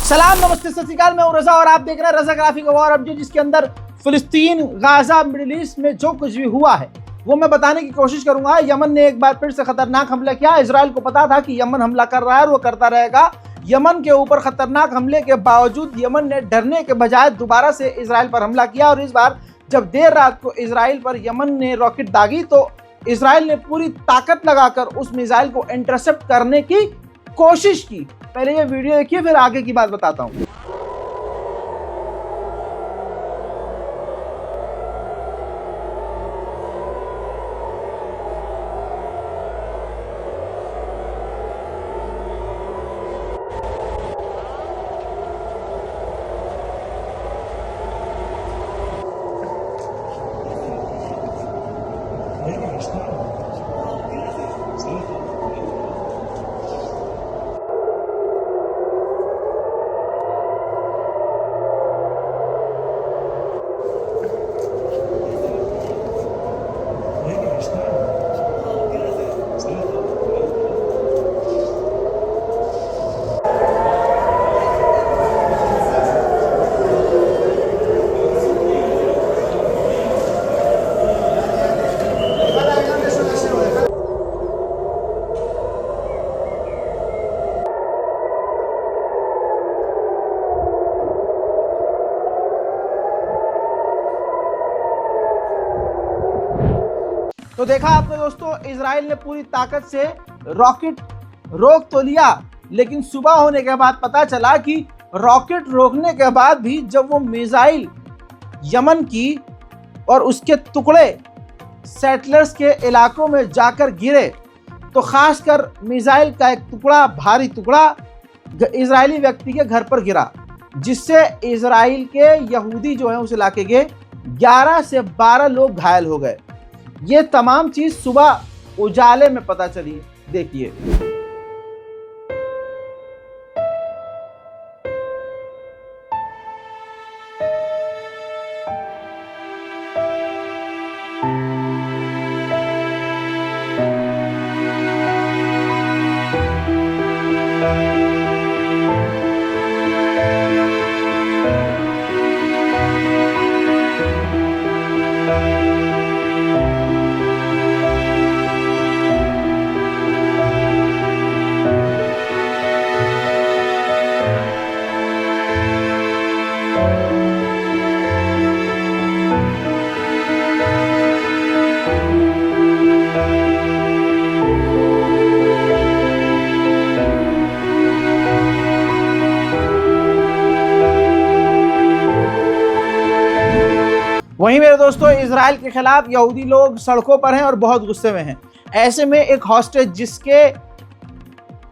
सलाम, नमस्ते, सत श्री अकाल। मैं हूं रजा और आप देख रहे हैं रजा ग्राफिक वॉर अपडेट, जिसके अंदर फिलिस्तीन, गाजा, मिडिल ईस्ट में जो कुछ भी हुआ है वो मैं बताने की कोशिश करूंगा। यमन ने एक बार फिर से खतरनाक हमला किया। इजराइल को पता था कि यमन हमला कर रहा है और वो करता रहेगा। यमन के ऊपर खतरनाक हमले के बावजूद यमन ने डरने के बजाय दोबारा से इजराइल पर हमला किया और इस बार जब देर रात को इजराइल पर यमन ने रॉकेट दागी तो इजराइल ने पूरी ताकत लगाकर उस मिसाइल को इंटरसेप्ट करने की कोशिश की। पहले ये वीडियो देखिए, फिर आगे की बात बताता हूं। तो देखा आपने दोस्तों, इजराइल ने पूरी ताकत से रॉकेट रोक तो लिया, लेकिन सुबह होने के बाद पता चला कि रॉकेट रोकने के बाद भी जब वो मिसाइल यमन की और उसके टुकड़े सेटलर्स के इलाकों में जाकर गिरे तो खासकर मिसाइल का एक टुकड़ा, भारी टुकड़ा इजरायली व्यक्ति के घर पर गिरा, जिससे इजराइल के यहूदी जो हैं उस इलाके के 11 से 12 लोग घायल हो गए। ये तमाम चीज सुबह उजाले में पता चली। देखिए, वहीं मेरे दोस्तों, इजराइल के खिलाफ यहूदी लोग सड़कों पर हैं और बहुत गुस्से में हैं। ऐसे में एक हॉस्टेज जिसके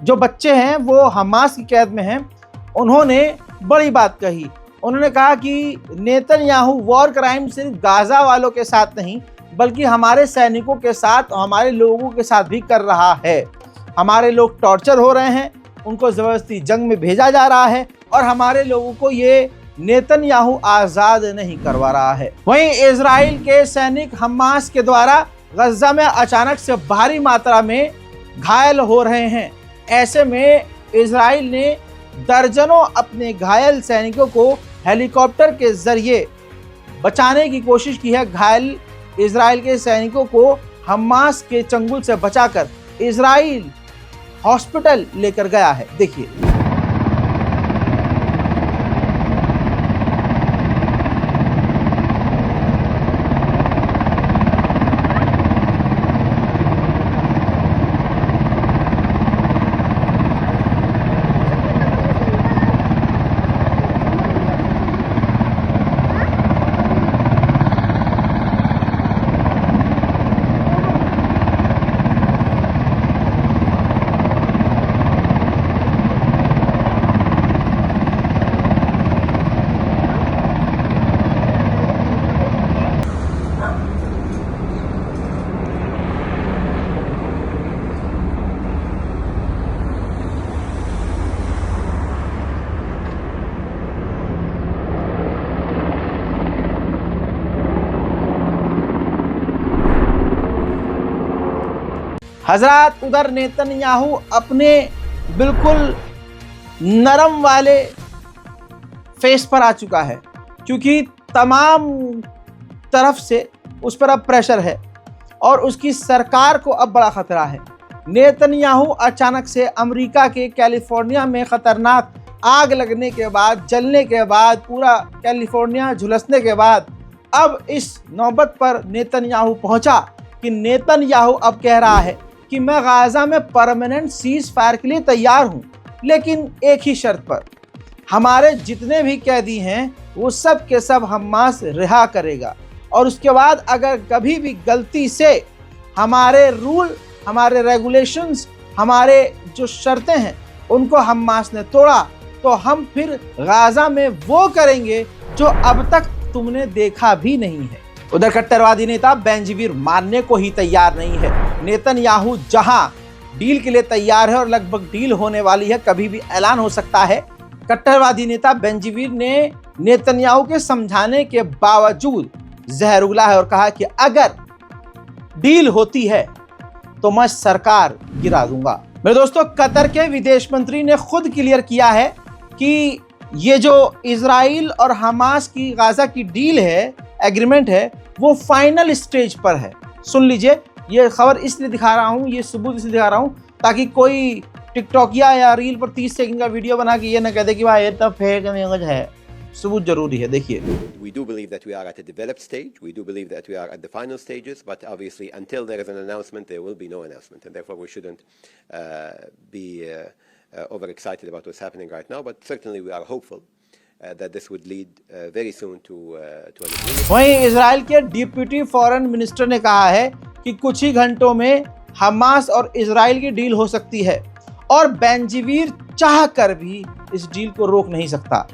जो बच्चे हैं वो हमास की कैद में हैं, उन्होंने बड़ी बात कही। उन्होंने कहा कि नेतन्याहू वॉर क्राइम सिर्फ गाजा वालों के साथ नहीं बल्कि हमारे सैनिकों के साथ, हमारे लोगों के साथ भी कर रहा है। हमारे लोग टॉर्चर हो रहे हैं, उनको ज़बरदस्ती जंग में भेजा जा रहा है और हमारे लोगों को ये नेतन्याहू आज़ाद नहीं करवा रहा है। वहीं इजराइल के सैनिक हमास के द्वारा गजा में अचानक से भारी मात्रा में घायल हो रहे हैं। ऐसे में इजराइल ने दर्जनों अपने घायल सैनिकों को हेलीकॉप्टर के जरिए बचाने की कोशिश की है। घायल इजराइल के सैनिकों को हमास के चंगुल से बचाकर इजराइल हॉस्पिटल लेकर गया है। देखिए, हजरत उधर नेतन्याहू अपने बिल्कुल नरम वाले फेस पर आ चुका है, क्योंकि तमाम तरफ से उस पर अब प्रेशर है और उसकी सरकार को अब बड़ा खतरा है। नेतन्याहू अचानक से अमेरिका के कैलिफोर्निया में खतरनाक आग लगने के बाद, जलने के बाद, पूरा कैलिफोर्निया झुलसने के बाद अब इस नौबत पर नेतन्याहू पहुंचा कि नेतन्याहू अब कह रहा है कि मैं गाजा में परमानेंट सीज फायर के लिए तैयार हूं, लेकिन एक ही शर्त पर, हमारे जितने भी कैदी हैं वो सब के सब हमास रिहा करेगा, और उसके बाद अगर कभी भी गलती से हमारे रूल, हमारे रेगुलेशंस, हमारे जो शर्तें हैं उनको हमास ने तोड़ा तो हम फिर गाजा में वो करेंगे जो अब तक तुमने देखा भी नहीं है। उधर कट्टरवादी नेता बेंजीवीर मानने को ही तैयार नहीं है। नेतन्याहू जहां डील के लिए तैयार है और लगभग डील होने वाली है, कभी भी ऐलान हो सकता है, कट्टरवादी नेता बेंजीवीर ने नेतन्याहू के समझाने के बावजूद जहर उगला है और कहा कि अगर डील होती है तो मैं सरकार गिरा दूंगा। मेरे दोस्तों, कतर के विदेश मंत्री ने खुद क्लियर किया है कि ये जो इजराइल और हमास की गाजा की डील है, एग्रीमेंट है, वो फाइनल स्टेज पर है। सुन लीजिए, ये खबर इसलिए दिखा रहा हूँ, ये सबूत इसलिए दिखा रहा हूँ ताकि कोई टिकटॉकिया या रील पर 30 सेकंड का वीडियो बना के ये ना कह दे कि भाई ये तो फेक है। सबूत जरूरी है, देखिए। We do believe that we are at a developed stage. We do believe that we are at the final stages. But obviously, until there is an announcement, there will be no announcement, and therefore we shouldn't be overexcited about what's happening right now. But certainly, we are hopeful that this would lead very soon to an agreement. वहीं Israel के deputy foreign minister ने कहा है कि कुछ ही घंटों में Hamas और इजराइल की डील हो सकती है और बेंजीवीर चाह कर भी इस डील को रोक नहीं सकता।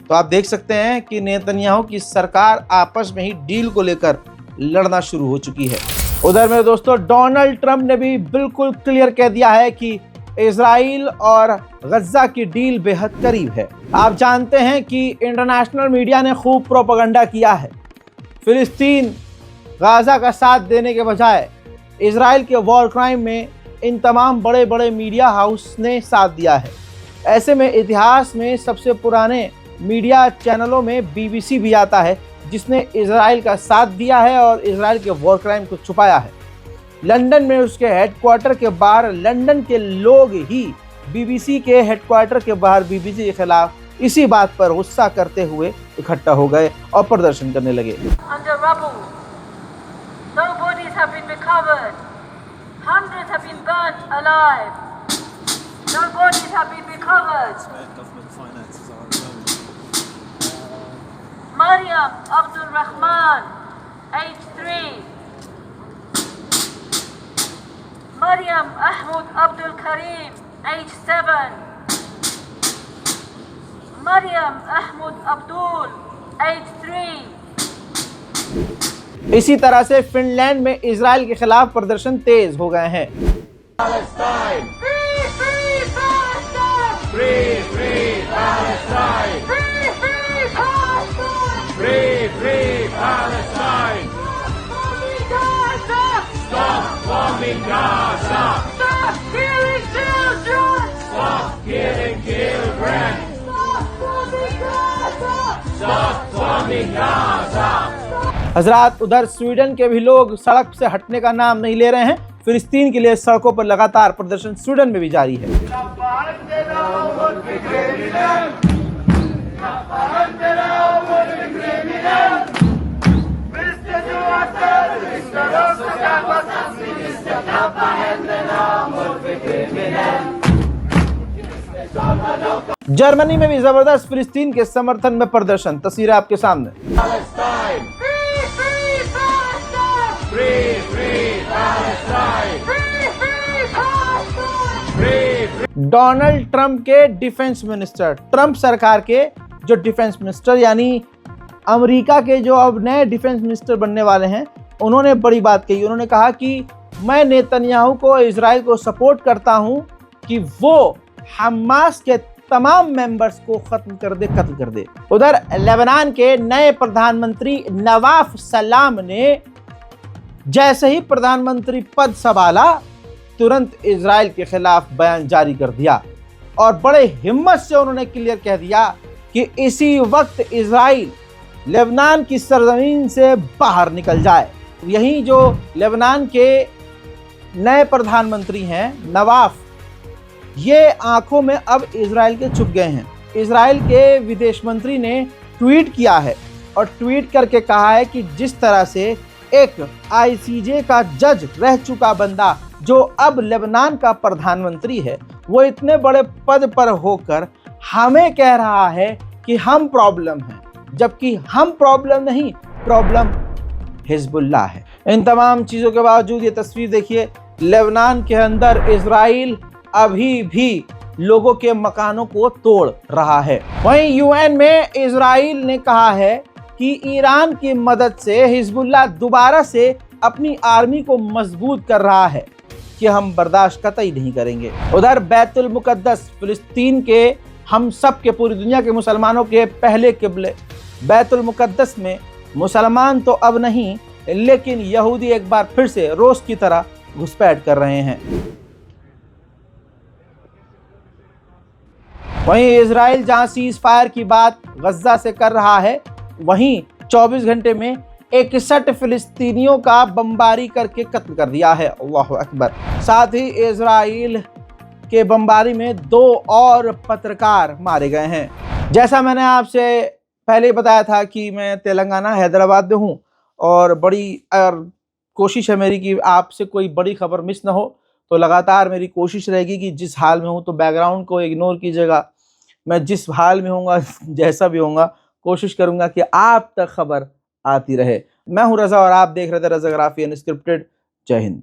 तो आप देख सकते हैं कि नेतन्याहू की सरकार आपस में ही डील को लेकर लड़ना शुरू हो चुकी है। उधर मेरे दोस्तों, डोनाल्ड ट्रंप ने भी बिल्कुल क्लियर कह दिया है कि इजराइल और गजा की डील बेहद करीब है। आप जानते हैं कि इंटरनेशनल मीडिया ने खूब प्रोपेगेंडा किया है। फिलिस्तीन गाजा का साथ देने के बजाय इजराइल के वॉर क्राइम में इन तमाम बड़े बड़े मीडिया हाउस ने साथ दिया है। ऐसे में इतिहास में सबसे पुराने मीडिया चैनलों में बीबीसी भी आता है, जिसने इजराइल का साथ दिया है और इजराइल के वॉर क्राइम को छुपाया है। लंदन में उसके हेडक्वार्टर के बाहर लंदन के लोग ही बीबीसी के हेडक्वार्टर के बाहर बीबीसी के खिलाफ इसी बात पर गुस्सा करते हुए इकट्ठा हो गए और प्रदर्शन करने लगे। Mariam Abdul Rahman, age 3. Mariam Ahmud Abdul Karim, age 7. Mariam Ahmud Abdul, age 3. इसी तरह से फिनलैंड में इजराइल के खिलाफ प्रदर्शन तेज हो गए हैं। Palestine! Free, free Palestine! Free, free Palestine! Free, free Palestine! Free, free Palestine! Stop bombing Gaza! Stop bombing Gaza! Stop killing children! Stop killing children! Stop bombing Gaza! Stop bombing Gaza! हजरात, उधर Sweden के भी लोग सड़क से हटने का नाम नहीं ले रहे हैं। फिलिस्तीन के लिए सड़कों पर लगातार प्रदर्शन स्वीडन में भी जारी है। जर्मनी में भी जबरदस्त फिलिस्तीन के समर्थन में प्रदर्शन, तस्वीरें आपके सामने। Free, free Palestine! Free, free Palestine! Free, free! Donald Trump के डिफेंस मिनिस्टर, ट्रंप सरकार के जो डिफेंस मिनिस्टर यानी अमेरिका के जो अब नए डिफेंस मिनिस्टर बनने वाले हैं, उन्होंने बड़ी बात कही। उन्होंने कहा कि मैं नेतन्याहू को, इजराइल को सपोर्ट करता हूं कि वो हमास के तमाम मेंबर्स को खत्म कर दे, कत्ल कर दे। उधर लेबनान के नए प्रधानमंत्री नवाफ सलाम ने जैसे ही प्रधानमंत्री पद संभाला, तुरंत इजराइल के खिलाफ बयान जारी कर दिया और बड़े हिम्मत से उन्होंने क्लियर कह दिया कि इसी वक्त इजराइल लेबनान की सरजमीन से बाहर निकल जाए। यही जो लेबनान के नए प्रधानमंत्री हैं नवाफ, ये आंखों में अब इजराइल के छुप गए हैं। इजराइल के विदेश मंत्री ने ट्वीट किया है और ट्वीट करके कहा है कि जिस तरह से एक ICJ का जज रह चुका बंदा जो अब लेबनान का प्रधानमंत्री है, वो इतने बड़े पद पर होकर हमें कह रहा है कि हम प्रॉब्लम हैं, जबकि हम प्रॉब्लम नहीं, प्रॉब्लम हिजबुल्लाह है। इन तमाम चीज़ों के बावजूद ये तस्वीर देखिए, लेबनान के अंदर इजराइल अभी भी लोगों के मकानों को तोड़ रहा है। वहीं UN में इजराइल ने कहा है कि ईरान की मदद से हिजबुल्लाह दोबारा से अपनी आर्मी को मजबूत कर रहा है कि हम बर्दाश्त कतई नहीं करेंगे। उधर बैतुल मुकद्दस, फिलिस्तीन के हम सब के, पूरी दुनिया के मुसलमानों के पहले किबले बैतुल मुकद्दस में मुसलमान तो अब नहीं, लेकिन यहूदी एक बार फिर से रोज की तरह घुसपैठ कर रहे हैं। वहीं इजराइल जहां सीज फायर की बात गज्जा से कर रहा है, वहीं 24 घंटे में 61 फिलिस्तीनियों का बमबारी करके कत्ल कर दिया है। अल्लाहु अकबर। साथ ही इजराइल के बमबारी में 2 और पत्रकार मारे गए हैं। जैसा मैंने आपसे पहले बताया था कि मैं तेलंगाना हैदराबाद में हूँ और बड़ी कोशिश है मेरी कि आपसे कोई बड़ी खबर मिस ना हो, तो लगातार मेरी कोशिश रहेगी कि जिस हाल में हूँ, तो बैकग्राउंड को इग्नोर कीजिएगा। मैं जिस हाल में होऊंगा, जैसा भी होऊंगा, कोशिश करूंगा कि आप तक खबर आती रहे। मैं हूं रजा और आप देख रहे थे रजाग्राफी अनस्क्रिप्टेड। जय हिंद।